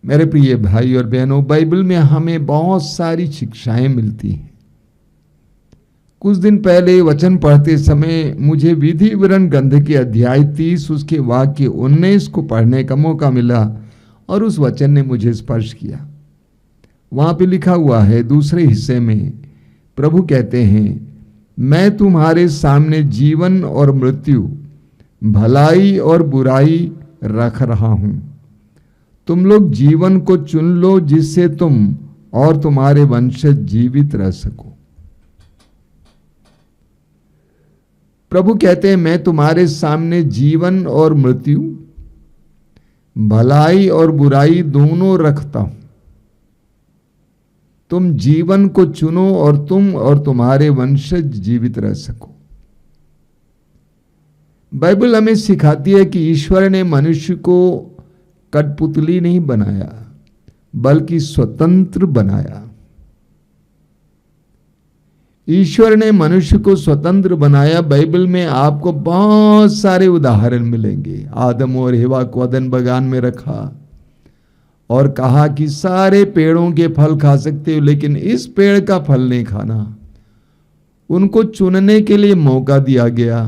मेरे प्रिय भाई और बहनों, बाइबल में हमें बहुत सारी शिक्षाएं मिलती हैं। कुछ दिन पहले वचन पढ़ते समय मुझे विधि विवरण ग्रंथ के अध्याय 30 उसके वाक्य 19 को पढ़ने का मौका मिला और उस वचन ने मुझे स्पर्श किया। वहां पे लिखा हुआ है, दूसरे हिस्से में प्रभु कहते हैं, मैं तुम्हारे सामने जीवन और मृत्यु, भलाई और बुराई रख रहा हूं। तुम लोग जीवन को चुन लो जिससे तुम और तुम्हारे वंशज जीवित रह सको। प्रभु कहते हैं, मैं तुम्हारे सामने जीवन और मृत्यु, भलाई और बुराई दोनों रखता हूं। तुम जीवन को चुनो और तुम और तुम्हारे वंशज जीवित रह सको। बाइबल हमें सिखाती है कि ईश्वर ने मनुष्य को कठपुतली नहीं बनाया, बल्कि स्वतंत्र बनाया। ईश्वर ने मनुष्य को स्वतंत्र बनाया। बाइबल में आपको बहुत सारे उदाहरण मिलेंगे। आदम और हवा को अदन बगान में रखा और कहा कि सारे पेड़ों के फल खा सकते हो, लेकिन इस पेड़ का फल नहीं खाना। उनको चुनने के लिए मौका दिया गया।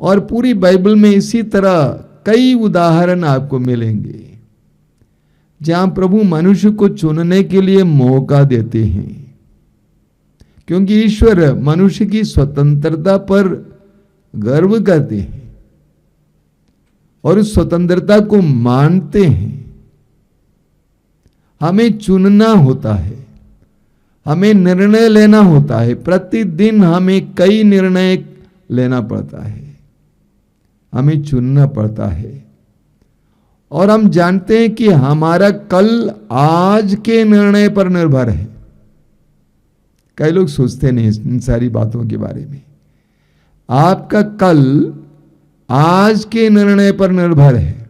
और पूरी बाइबल में इसी तरह कई उदाहरण आपको मिलेंगे जहां प्रभु मनुष्य को चुनने के लिए मौका देते हैं, क्योंकि ईश्वर मनुष्य की स्वतंत्रता पर गर्व करते हैं और उस स्वतंत्रता को मानते हैं। हमें चुनना होता है, हमें निर्णय लेना होता है। प्रतिदिन हमें कई निर्णय लेना पड़ता है, हमें चुनना पड़ता है। और हम जानते हैं कि हमारा कल आज के निर्णय पर निर्भर है। कई लोग सोचते नहीं इन सारी बातों के बारे में। आपका कल आज के निर्णय पर निर्भर है।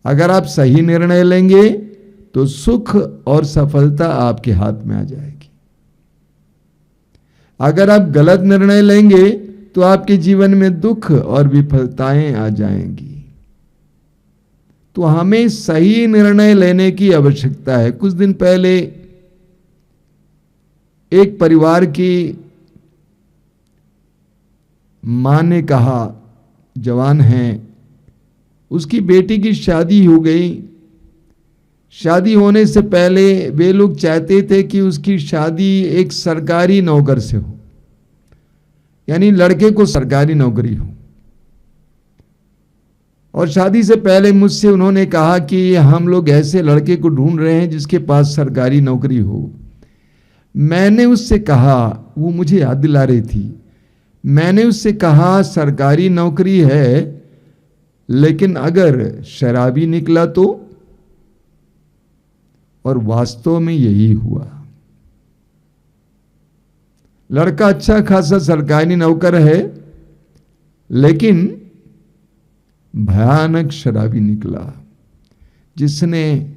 अगर आप सही निर्णय लेंगे तो सुख और सफलता आपके हाथ में आ जाएगी। अगर आप गलत निर्णय लेंगे तो आपके जीवन में दुख और विफलताएं आ जाएंगी। तो हमें सही निर्णय लेने की आवश्यकता है। कुछ दिन पहले एक परिवार की मां ने कहा, जवान है, उसकी बेटी की शादी हो गई। शादी होने से पहले वे लोग चाहते थे कि उसकी शादी एक सरकारी नौकर से हो, यानी लड़के को सरकारी नौकरी हो। और शादी से पहले मुझसे उन्होंने कहा कि हम लोग ऐसे लड़के को ढूंढ रहे हैं जिसके पास सरकारी नौकरी हो। मैंने उससे कहा, वो मुझे याद दिला रही थी, मैंने उससे कहा सरकारी नौकरी है, लेकिन अगर शराबी निकला तो? और वास्तव में यही हुआ। लड़का अच्छा खासा सरकारी नौकर है, लेकिन भयानक शराबी निकला, जिसने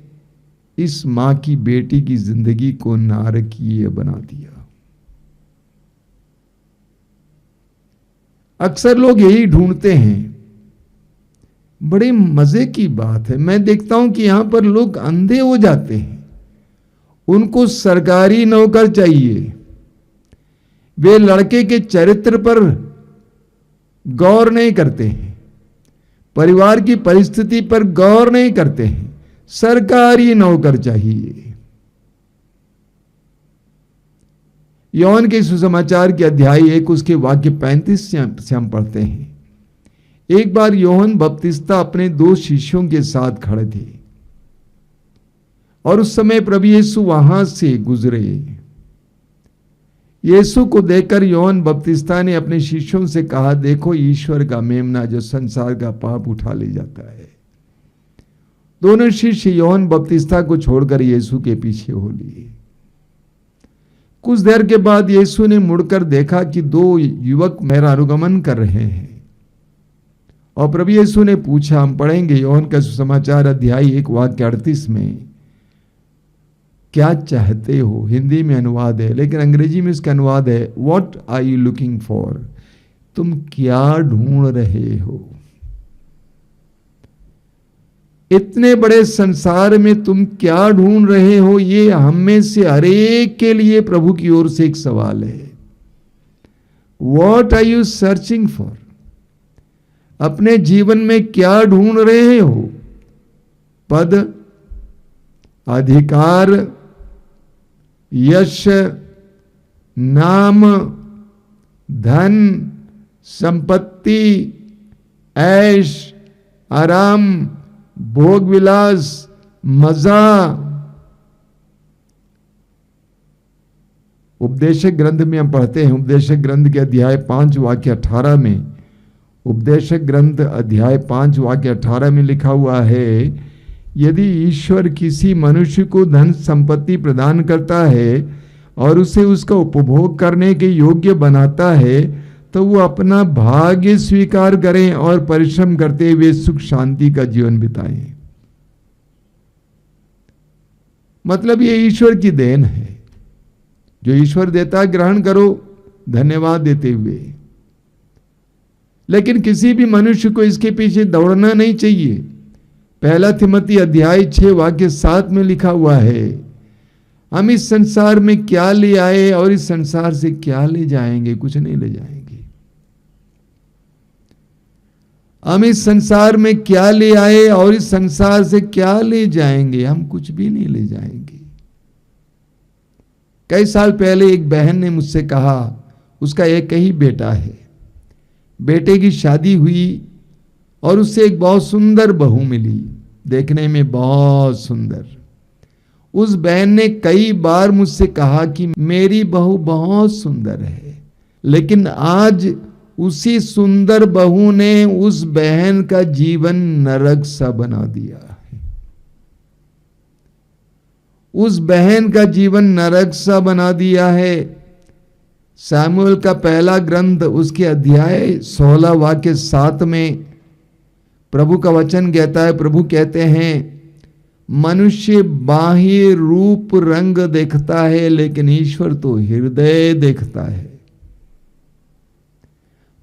इस मां की बेटी की जिंदगी को नारकीय बना दिया। अक्सर लोग यही ढूंढते हैं। बड़े मजे की बात है, मैं देखता हूं कि यहां पर लोग अंधे हो जाते हैं। उनको सरकारी नौकर चाहिए, वे लड़के के चरित्र पर गौर नहीं करते हैं, परिवार की परिस्थिति पर गौर नहीं करते हैं। सरकारी नौकर चाहिए। यूहन्ना के सुसमाचार के अध्याय 1 उसके वाक्य 35 से हम पढ़ते हैं। एक बार यूहन्ना बपतिस्ता अपने 2 शिष्यों के साथ खड़े थे और उस समय प्रभु यीशु वहां से गुजरे। यीशु को देखकर यूहन्ना बपतिस्ता ने अपने शिष्यों से कहा, देखो ईश्वर का मेमना जो संसार का पाप उठा ले जाता है। दोनों शिष्य यूहन्ना बपतिस्ता को छोड़कर यीशु के पीछे हो लिए। कुछ देर के बाद यीशु ने मुड़कर देखा कि 2 युवक मेरा अनुगमन कर रहे हैं। और प्रभु यीशु ने पूछा, हम पढ़ेंगे यूहन्ना का सुसमाचार अध्याय 1 वाक्य 38 में, क्या चाहते हो? हिंदी में अनुवाद है, लेकिन अंग्रेजी में इसका अनुवाद है, what are you looking for? तुम क्या ढूंढ रहे हो? इतने बड़े संसार में तुम क्या ढूंढ रहे हो, ये हम में से हर एक के लिए प्रभु की ओर से एक सवाल है। What are you searching for? अपने जीवन में क्या ढूंढ रहे हो? पद, अधिकार, यश, नाम, धन, संपत्ति, ऐश, आराम, भोग विलास, मजा। उपदेशक ग्रंथ में हम पढ़ते हैं, उपदेशक ग्रंथ के अध्याय 5 वाक्य 18 में, उपदेशक ग्रंथ अध्याय 5 वाक्य 18 में लिखा हुआ है, यदि ईश्वर किसी मनुष्य को धन संपत्ति प्रदान करता है और उसे उसका उपभोग करने के योग्य बनाता है, तो वो अपना भाग्य स्वीकार करें और परिश्रम करते हुए सुख शांति का जीवन बिताएं। मतलब ये ईश्वर की देन है, जो ईश्वर देता है ग्रहण करो धन्यवाद देते हुए। लेकिन किसी भी मनुष्य को इसके पीछे दौड़ना नहीं चाहिए। पहला तिमोथी अध्याय 6 वाक्य 7 में लिखा हुआ है, हम इस संसार में क्या ले आए और इस संसार से क्या ले जाएंगे? कुछ नहीं ले जाएंगे। हम इस संसार में क्या ले आए और इस संसार से क्या ले जाएंगे? हम कुछ भी नहीं ले जाएंगे। कई साल पहले एक बहन ने मुझसे कहा, उसका एक ही बेटा है, बेटे की शादी हुई और उससे एक बहुत सुंदर बहू मिली, देखने में बहुत सुंदर। उस बहन ने कई बार मुझसे कहा कि मेरी बहू बहुत सुंदर है, लेकिन आज उसी सुंदर बहू ने उस बहन का जीवन नरक सा बना दिया है। उस बहन का जीवन नरक सा बना दिया है। सामुएल का पहला ग्रंथ उसके अध्याय 16 वाक्य 7 में प्रभु का वचन कहता है, प्रभु कहते हैं, मनुष्य बाह्य रूप रंग देखता है, लेकिन ईश्वर तो हृदय देखता है।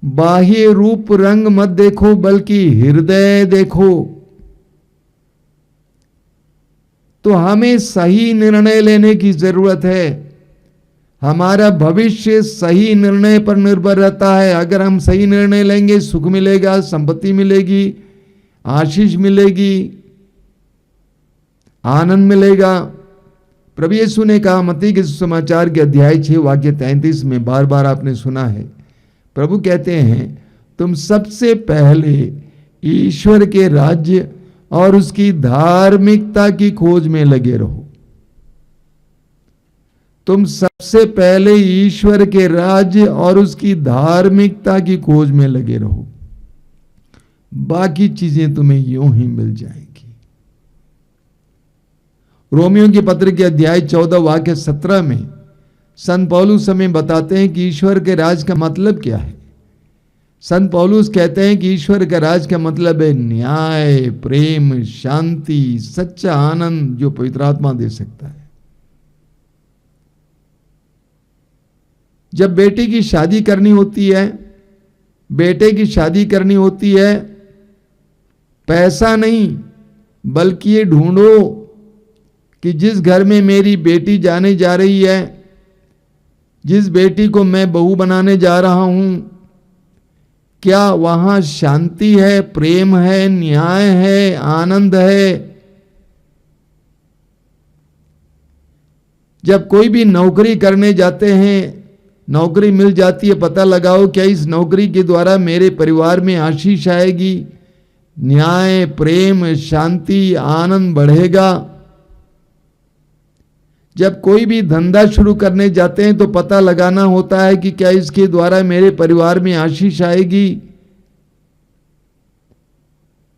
बाह्य रूप रंग मत देखो, बल्कि हृदय देखो। तो हमें सही निर्णय लेने की जरूरत है। हमारा भविष्य सही निर्णय पर निर्भर रहता है। अगर हम सही निर्णय लेंगे, सुख मिलेगा, संपत्ति मिलेगी, आशीष मिलेगी, आनंद मिलेगा। प्रभु यीशु ने कहा मत्ती के सुसमाचार के अध्याय 6 वाक्य 33 में, बार बार आपने सुना है, प्रभु कहते हैं, तुम सबसे पहले ईश्वर के राज्य और उसकी धार्मिकता की खोज में लगे रहो। तुम सबसे पहले ईश्वर के राज्य और उसकी धार्मिकता की खोज में लगे रहो, बाकी चीजें तुम्हें यूं ही मिल जाएंगी। रोमियो की पत्र के अध्याय 14 वाक्य 17 में संत पौलुस हमें बताते हैं कि ईश्वर के राज का मतलब क्या है। संत पौलुस कहते हैं कि ईश्वर का राज का मतलब है न्याय, प्रेम, शांति, सच्चा आनंद जो पवित्र आत्मा दे सकता है। जब बेटी की शादी करनी होती है, बेटे की शादी करनी होती है, पैसा नहीं बल्कि ये ढूंढो कि जिस घर में मेरी बेटी जाने जा रही है, जिस बेटी को मैं बहू बनाने जा रहा हूं, क्या वहां शांति है, प्रेम है, न्याय है, आनंद है। जब कोई भी नौकरी करने जाते हैं, नौकरी मिल जाती है, पता लगाओ क्या इस नौकरी के द्वारा मेरे परिवार में आशीष आएगी, न्याय, प्रेम, शांति, आनंद बढ़ेगा। जब कोई भी धंधा शुरू करने जाते हैं तो पता लगाना होता है कि क्या इसके द्वारा मेरे परिवार में आशीष आएगी,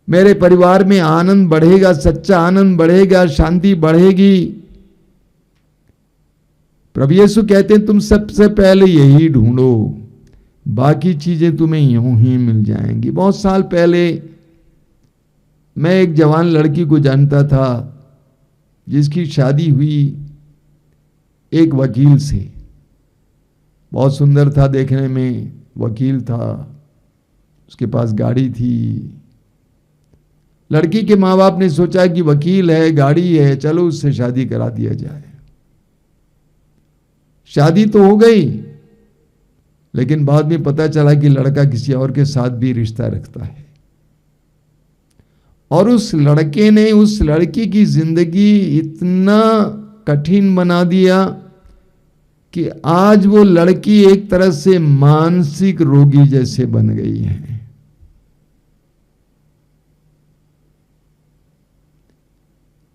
मेरे परिवार में आनंद बढ़ेगा, सच्चा आनंद बढ़ेगा, शांति बढ़ेगी। प्रभु यीशु कहते हैं तुम सबसे पहले यही ढूंढो, बाकी चीजें तुम्हें यूं ही मिल जाएंगी। बहुत साल पहले मैं एक जवान लड़की को जानता था जिसकी शादी हुई एक वकील से। बहुत सुंदर था देखने में, वकील था, उसके पास गाड़ी थी, लड़की के माँ बाप ने सोचा कि वकील है, गाड़ी है, चलो उससे शादी करा दिया जाए। शादी तो हो गई, लेकिन बाद में पता चला कि लड़का किसी और के साथ भी रिश्ता रखता है। और उस लड़के ने उस लड़की की जिंदगी इतना कठिन बना दिया कि आज वो लड़की एक तरह से मानसिक रोगी जैसे बन गई है।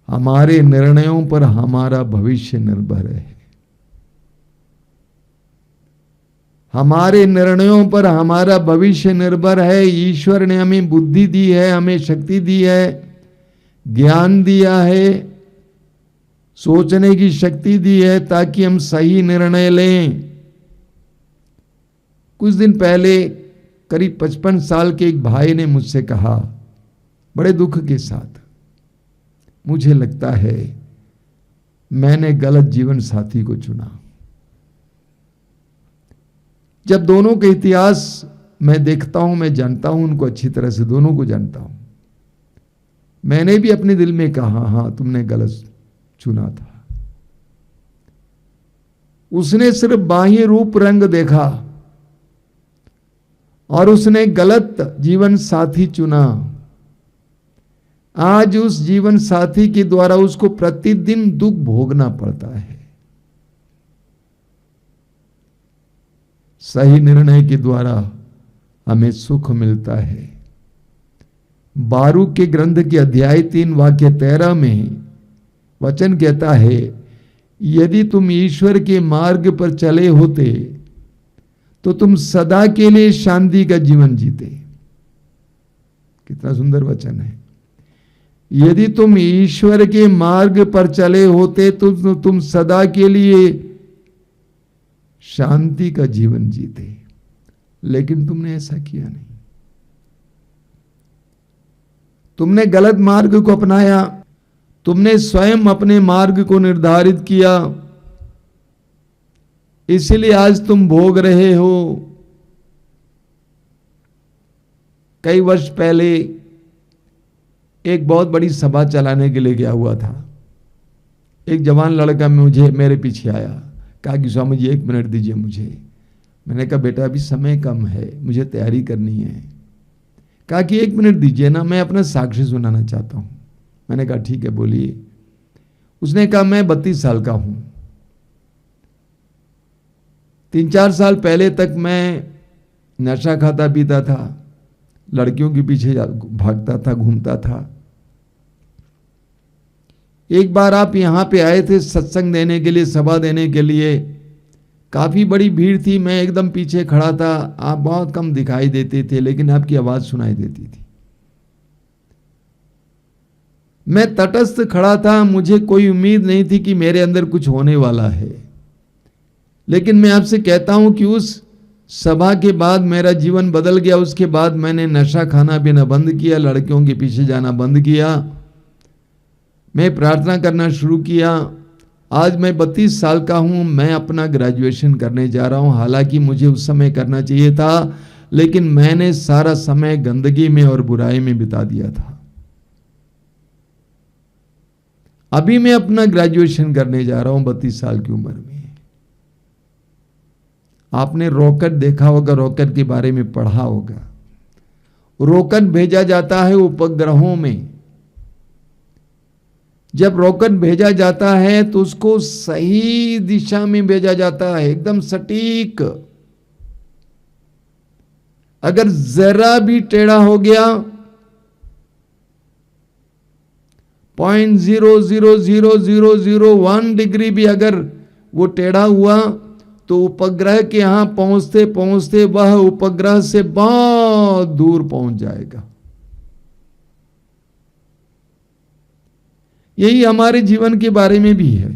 हमारे निर्णयों पर हमारा भविष्य निर्भर है। हमारे निर्णयों पर हमारा भविष्य निर्भर है। ईश्वर ने हमें बुद्धि दी है, हमें शक्ति दी है, ज्ञान दिया है, सोचने की शक्ति दी है ताकि हम सही निर्णय लें। कुछ दिन पहले करीब 55 साल के एक भाई ने मुझसे कहा, बड़े दुख के साथ, मुझे लगता है मैंने गलत जीवन साथी को चुना। जब दोनों के इतिहास मैं देखता हूं, मैं जानता हूं उनको अच्छी तरह से, दोनों को जानता हूं, मैंने भी अपने दिल में कहा, हां तुमने गलत चुना था। उसने सिर्फ बाह्य रूप रंग देखा और उसने गलत जीवन साथी चुना। आज उस जीवन साथी के द्वारा उसको प्रतिदिन दुख भोगना पड़ता है। सही निर्णय के द्वारा हमें सुख मिलता है। बारूक के ग्रंथ के अध्याय 3 वाक्य 13 में वचन कहता है, यदि तुम ईश्वर के मार्ग पर चले होते तो तुम सदा के लिए शांति का जीवन जीते। कितना सुंदर वचन है। यदि तुम ईश्वर के मार्ग पर चले होते तो तुम सदा के लिए शांति का जीवन जीते, लेकिन तुमने ऐसा किया नहीं। तुमने गलत मार्ग को अपनाया, तुमने स्वयं अपने मार्ग को निर्धारित किया, इसलिए आज तुम भोग रहे हो। कई वर्ष पहले एक बहुत बड़ी सभा चलाने के लिए गया हुआ था। एक जवान लड़का मेरे पीछे आया, कहा कि स्वामी जी 1 मिनट दीजिए मुझे। मैंने कहा बेटा अभी समय कम है, मुझे तैयारी करनी है। कहा कि 1 मिनट दीजिए ना, मैं अपना साक्ष्य सुनाना चाहता हूं। मैंने कहा ठीक है बोलिए। उसने कहा मैं 32 साल का हूं। 3-4 साल पहले तक मैं नशा खाता पीता था, लड़कियों के पीछे भागता था, घूमता था। एक बार आप यहां पे आए थे सत्संग देने के लिए, सभा देने के लिए। काफी बड़ी भीड़ थी, मैं एकदम पीछे खड़ा था। आप बहुत कम दिखाई देते थे, लेकिन आपकी आवाज सुनाई देती थी। मैं तटस्थ खड़ा था, मुझे कोई उम्मीद नहीं थी कि मेरे अंदर कुछ होने वाला है। लेकिन मैं आपसे कहता हूं कि उस सभा के बाद मेरा जीवन बदल गया। उसके बाद मैंने नशा खाना पीना बंद किया, लड़कियों के पीछे जाना बंद किया, मैं प्रार्थना करना शुरू किया। आज मैं 32 साल का हूं, मैं अपना ग्रेजुएशन करने जा रहा हूं। हालांकि मुझे उस समय करना चाहिए था, लेकिन मैंने सारा समय गंदगी में और बुराई में बिता दिया था। अभी मैं अपना ग्रेजुएशन करने जा रहा हूं 32 साल की उम्र में। आपने रॉकेट देखा होगा, रॉकेट के बारे में पढ़ा होगा। रॉकेट भेजा जाता है उपग्रहों में। जब रॉकेट भेजा जाता है तो उसको सही दिशा में भेजा जाता है, एकदम सटीक। अगर जरा भी टेढ़ा हो गया, 0.00001 डिग्री भी अगर वो टेढ़ा हुआ तो उपग्रह के यहां पहुंचते पहुंचते वह उपग्रह से बहुत दूर पहुंच जाएगा। यही हमारे जीवन के बारे में भी है।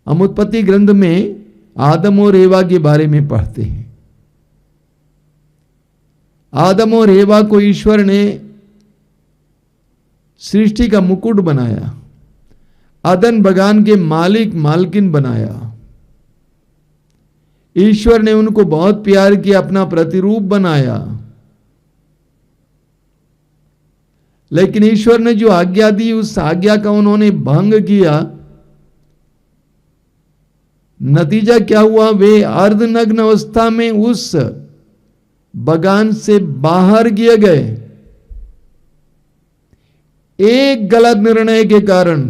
हम उत्पत्ति ग्रंथ में आदम और एवा के बारे में पढ़ते हैं। आदम और एवा को ईश्वर ने सृष्टि का मुकुट बनाया, अदन बगान के मालिक मालकिन बनाया। ईश्वर ने उनको बहुत प्यार किया, अपना प्रतिरूप बनाया। लेकिन ईश्वर ने जो आज्ञा दी उस आज्ञा का उन्होंने भंग किया। नतीजा क्या हुआ? वे अर्धनग्न अवस्था में उस बगान से बाहर किए गए। एक गलत निर्णय के कारण।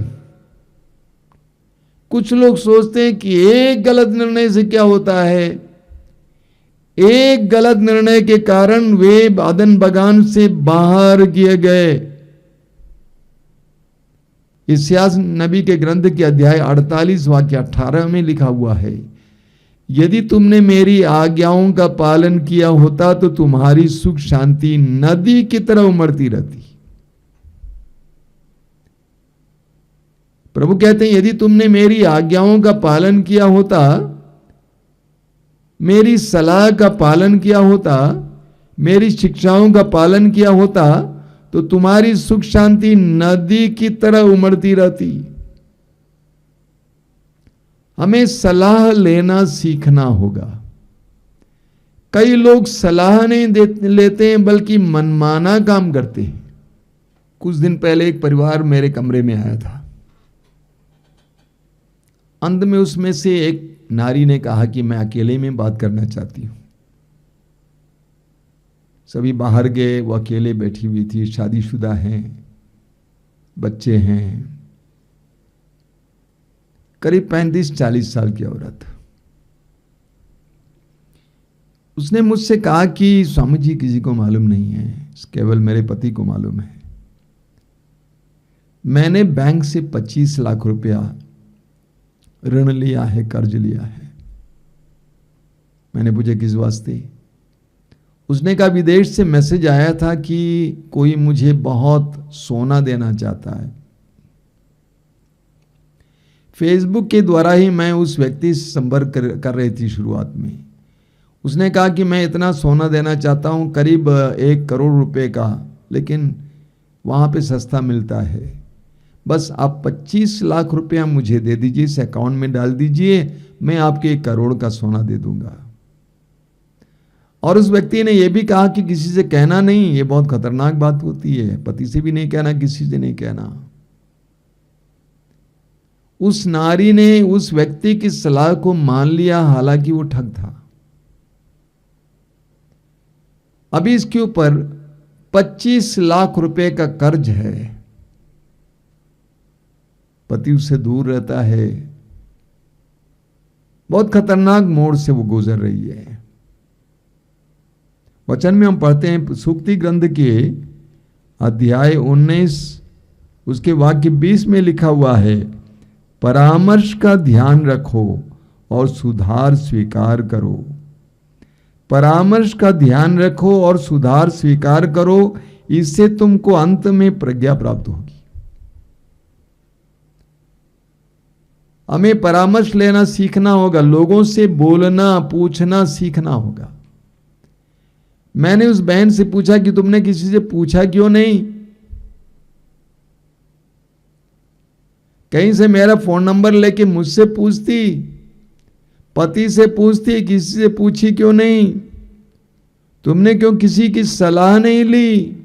कुछ लोग सोचते हैं कि एक गलत निर्णय से क्या होता है। एक गलत निर्णय के कारण वे आदन बगान से बाहर किए गए। इस्यास नबी के ग्रंथ के अध्याय 48 वाक्य 18 में लिखा हुआ है, यदि तुमने मेरी आज्ञाओं का पालन किया होता तो तुम्हारी सुख शांति नदी की तरह उमड़ती रहती। प्रभु कहते हैं यदि तुमने मेरी आज्ञाओं का पालन किया होता, मेरी सलाह का पालन किया होता, मेरी शिक्षाओं का पालन किया होता तो तुम्हारी सुख शांति नदी की तरह उमड़ती रहती। हमें सलाह लेना सीखना होगा। कई लोग सलाह नहीं लेते हैं बल्कि मनमाना काम करते हैं। कुछ दिन पहले एक परिवार मेरे कमरे में आया था। अंत में उसमें से एक नारी ने कहा कि मैं अकेले में बात करना चाहती हूं। सभी बाहर गए, वो अकेले बैठी हुई थी। शादीशुदा हैं, बच्चे हैं, करीब 35-40 साल की औरत। उसने मुझसे कहा कि स्वामी जी किसी को मालूम नहीं है, केवल मेरे पति को मालूम है। मैंने बैंक से 25 लाख रुपया ऋण लिया है, कर्ज लिया है। मैंने पूछा किस वास्ते? उसने कहा विदेश से मैसेज आया था कि कोई मुझे बहुत सोना देना चाहता है। फेसबुक के द्वारा ही मैं उस व्यक्ति से संपर्क कर रही थी शुरुआत में। उसने कहा कि मैं इतना सोना देना चाहता हूं, करीब 1 करोड़ रुपए का, लेकिन वहां पे सस्ता मिलता है। बस आप 25 लाख रुपया मुझे दे दीजिए, इस अकाउंट में डाल दीजिए, मैं आपके 1 करोड़ का सोना दे दूंगा। और उस व्यक्ति ने यह भी कहा कि किसी से कहना नहीं, ये बहुत खतरनाक बात होती है, पति से भी नहीं कहना, किसी से नहीं कहना। उस नारी ने उस व्यक्ति की सलाह को मान लिया, हालांकि वो ठग था। अभी इसके ऊपर 25 लाख रुपए का कर्ज है। पति उससे दूर रहता है। बहुत खतरनाक मोड़ से वो गुजर रही है। वचन में हम पढ़ते हैं सूक्ति ग्रंथ के अध्याय 19 उसके वाक्य 20 में लिखा हुआ है, परामर्श का ध्यान रखो और सुधार स्वीकार करो। परामर्श का ध्यान रखो और सुधार स्वीकार करो, इससे तुमको अंत में प्रज्ञा प्राप्त होगी। हमें परामर्श लेना सीखना होगा, लोगों से बोलना पूछना सीखना होगा। मैंने उस बहन से पूछा कि तुमने किसी से पूछा क्यों नहीं? कहीं से मेरा फोन नंबर लेके मुझसे पूछती, पति से पूछती, किसी से पूछी क्यों नहीं? तुमने क्यों किसी की सलाह नहीं ली?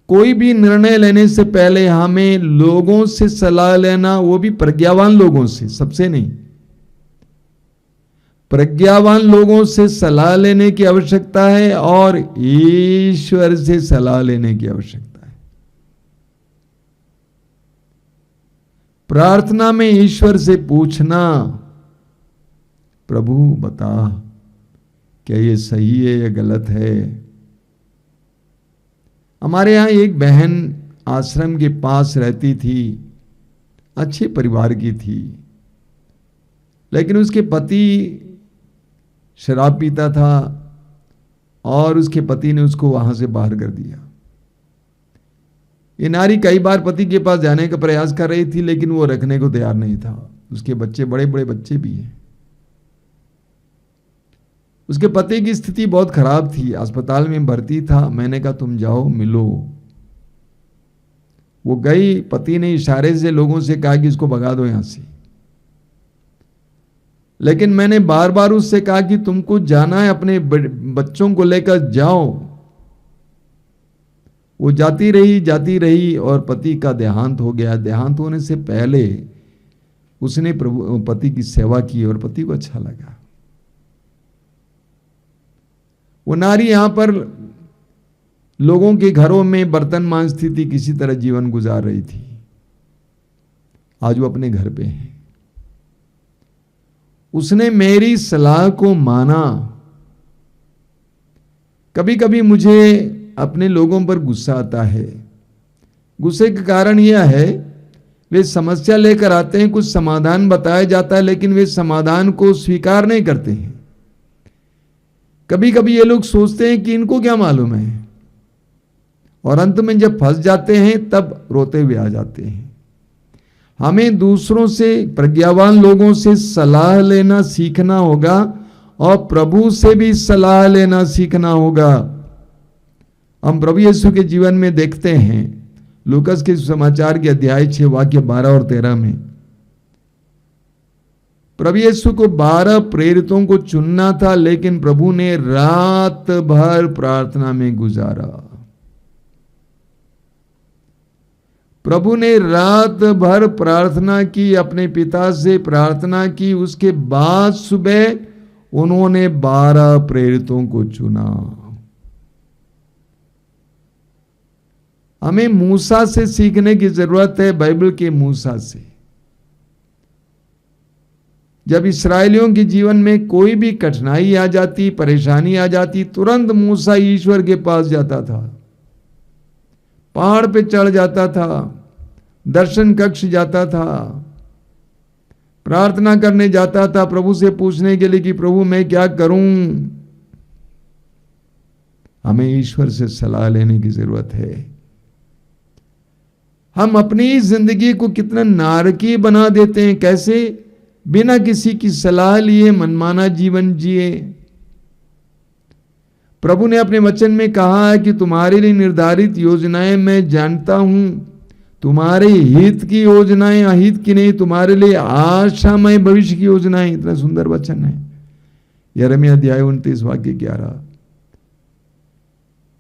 कोई भी निर्णय लेने से पहले हमें लोगों से सलाह लेना, वो भी प्रज्ञावान लोगों से, सबसे नहीं। प्रज्ञावान लोगों से सलाह लेने की आवश्यकता है और ईश्वर से सलाह लेने की आवश्यकता है। प्रार्थना में ईश्वर से पूछना, प्रभु बता क्या ये सही है या गलत है। हमारे यहां एक बहन आश्रम के पास रहती थी, अच्छे परिवार की थी, लेकिन उसके पति शराब पीता था और उसके पति ने उसको वहां से बाहर कर दिया। ये नारी कई बार पति के पास जाने का प्रयास कर रही थी, लेकिन वो रखने को तैयार नहीं था। उसके बच्चे, बड़े बड़े बच्चे भी हैं। उसके पति की स्थिति बहुत खराब थी, अस्पताल में भर्ती था। मैंने कहा तुम जाओ मिलो। वो गई, पति ने इशारे से लोगों से कहा कि इसको भगा दो यहां से। लेकिन मैंने बार बार उससे कहा कि तुमको जाना है, अपने बच्चों को लेकर जाओ। वो जाती रही और पति का देहांत हो गया। देहांत होने से पहले उसने पति की सेवा की और पति को अच्छा लगा। वो नारी यहां पर लोगों के घरों में बर्तन मांजती थी, किसी तरह जीवन गुजार रही थी। आज वो अपने घर पे है। उसने मेरी सलाह को माना। कभी कभी मुझे अपने लोगों पर गुस्सा आता है। गुस्से का कारण यह है, वे समस्या लेकर आते हैं, कुछ समाधान बताया जाता है, लेकिन वे समाधान को स्वीकार नहीं करते हैं। कभी कभी ये लोग सोचते हैं कि इनको क्या मालूम है, और अंत में जब फंस जाते हैं तब रोते हुए आ जाते हैं। हमें दूसरों से, प्रज्ञावान लोगों से सलाह लेना सीखना होगा और प्रभु से भी सलाह लेना सीखना होगा। हम प्रभु यीशु के जीवन में देखते हैं, लूकस के समाचार के अध्याय 6 वाक्य 12 और 13 में प्रभु यीशु को 12 प्रेरितों को चुनना था, लेकिन प्रभु ने रात भर प्रार्थना में गुजारा। प्रभु ने रात भर प्रार्थना की, अपने पिता से प्रार्थना की। उसके बाद सुबह उन्होंने 12 प्रेरितों को चुना। हमें मूसा से सीखने की जरूरत है, बाइबल के मूसा से। जब इस्राएलियों के जीवन में कोई भी कठिनाई आ जाती, परेशानी आ जाती, तुरंत मूसा ईश्वर के पास जाता था, पहाड़ पे चढ़ जाता था, दर्शन कक्ष जाता था, प्रार्थना करने जाता था, प्रभु से पूछने के लिए कि प्रभु मैं क्या करूं। हमें ईश्वर से सलाह लेने की जरूरत है। हम अपनी जिंदगी को कितना नारकीय बना देते हैं, कैसे बिना किसी की सलाह लिए मनमाना जीवन जिए। प्रभु ने अपने वचन में कहा है कि तुम्हारे लिए निर्धारित योजनाएं मैं जानता हूं, तुम्हारे हित की योजनाएं, अहित की नहीं, तुम्हारे लिए आशामय भविष्य की योजनाएं। इतना सुंदर वचन है, यिर्मयाह अध्याय 29 वाक्य 11।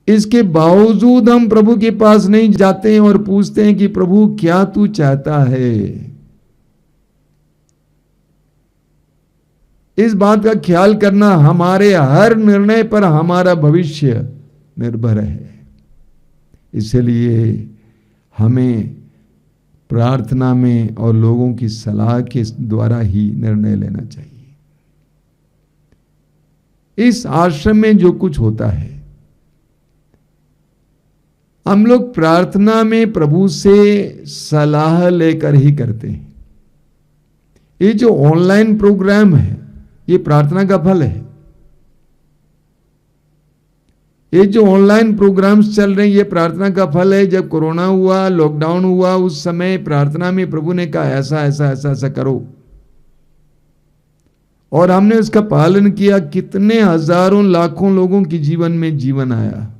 इसके बावजूद हम प्रभु के पास नहीं जाते हैं और पूछते हैं कि प्रभु क्या तू चाहता है। इस बात का ख्याल करना, हमारे हर निर्णय पर हमारा भविष्य निर्भर है। इसलिए हमें प्रार्थना में और लोगों की सलाह के द्वारा ही निर्णय लेना चाहिए। इस आश्रम में जो कुछ होता है, हम लोग प्रार्थना में प्रभु से सलाह लेकर ही करते हैं। ये जो ऑनलाइन प्रोग्राम है, ये प्रार्थना का फल है। ये जो ऑनलाइन प्रोग्राम्स चल रहे हैं, ये प्रार्थना का फल है। जब कोरोना हुआ, लॉकडाउन हुआ, उस समय प्रार्थना में प्रभु ने कहा ऐसा ऐसा ऐसा ऐसा करो, और हमने उसका पालन किया। कितने हजारों लाखों लोगों के जीवन में जीवन आया।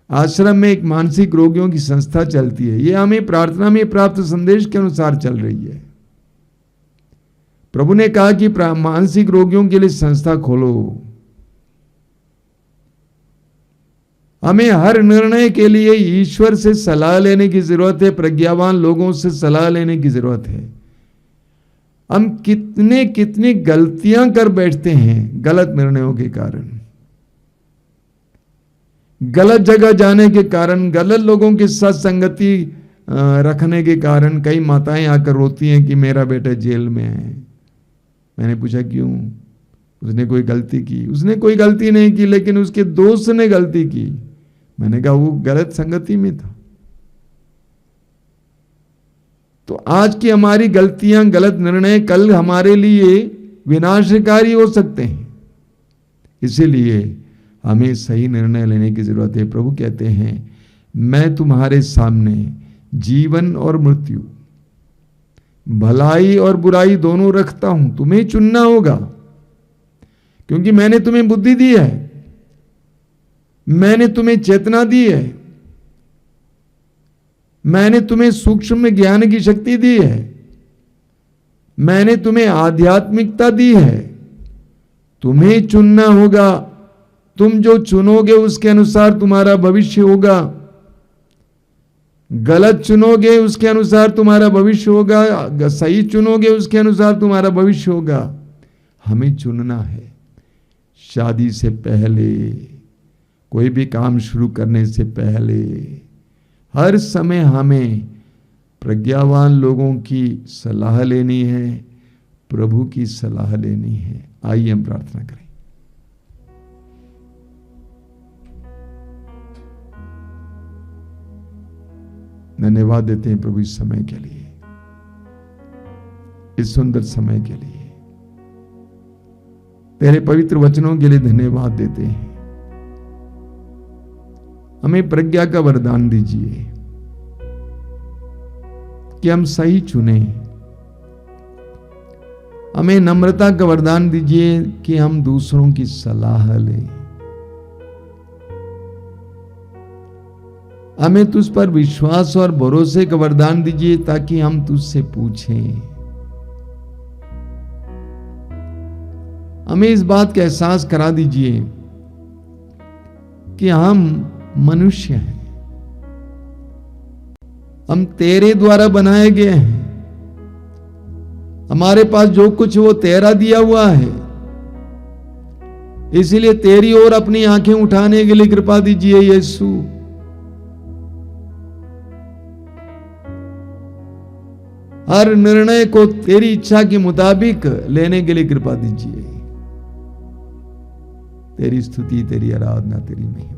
आश्रम में एक मानसिक रोगियों की संस्था चलती है, ये हमें प्रार्थना में प्राप्त संदेश के अनुसार चल रही है। प्रभु ने कहा कि मानसिक रोगियों के लिए संस्था खोलो। हमें हर निर्णय के लिए ईश्वर से सलाह लेने की जरूरत है, प्रज्ञावान लोगों से सलाह लेने की जरूरत है। हम कितनी गलतियां कर बैठते हैं गलत निर्णयों के कारण, गलत जगह जाने के कारण, गलत लोगों के साथ संगति रखने के कारण। कई माताएं आकर रोती हैं कि मेरा बेटा जेल में है। मैंने पूछा क्यों? उसने कोई गलती की? उसने कोई गलती नहीं की, लेकिन उसके दोस्त ने गलती की। मैंने कहा वो गलत संगति में था। तो आज की हमारी गलतियां, गलत निर्णय कल हमारे लिए विनाशकारी हो सकते हैं। इसीलिए हमें सही निर्णय लेने की जरूरत है। प्रभु कहते हैं मैं तुम्हारे सामने जीवन और मृत्यु, भलाई और बुराई दोनों रखता हूं, तुम्हें चुनना होगा। क्योंकि मैंने तुम्हें बुद्धि दी है, मैंने तुम्हें चेतना दी है, मैंने तुम्हें सूक्ष्म ज्ञान की शक्ति दी है, मैंने तुम्हें आध्यात्मिकता दी है। तुम्हें चुनना होगा तुम जो चुनोगे उसके अनुसार तुम्हारा भविष्य होगा, गलत चुनोगे उसके अनुसार तुम्हारा भविष्य होगा, सही चुनोगे उसके अनुसार तुम्हारा भविष्य होगा। हमें चुनना है। शादी से पहले, कोई भी काम शुरू करने से पहले, हर समय हमें प्रज्ञावान लोगों की सलाह लेनी है, प्रभु की सलाह लेनी है। आइए हम प्रार्थना करें। धन्यवाद देते हैं प्रभु इस समय के लिए, इस सुंदर समय के लिए। तेरे पवित्र वचनों के लिए धन्यवाद देते हैं। हमें प्रज्ञा का वरदान दीजिए कि हम सही चुने। हमें नम्रता का वरदान दीजिए कि हम दूसरों की सलाह लें। हमें तुझ पर विश्वास और भरोसे का वरदान दीजिए ताकि हम तुझसे पूछें। हमें इस बात का एहसास करा दीजिए कि हम मनुष्य हैं, हम तेरे द्वारा बनाए गए हैं। हमारे पास जो कुछ वो तेरा दिया हुआ है, इसलिए तेरी ओर अपनी आंखें उठाने के लिए कृपा दीजिए यीशु। हर निर्णय को तेरी इच्छा के मुताबिक लेने के लिए कृपा दीजिए। तेरी स्तुति, तेरी आराधना, तेरी महिमा।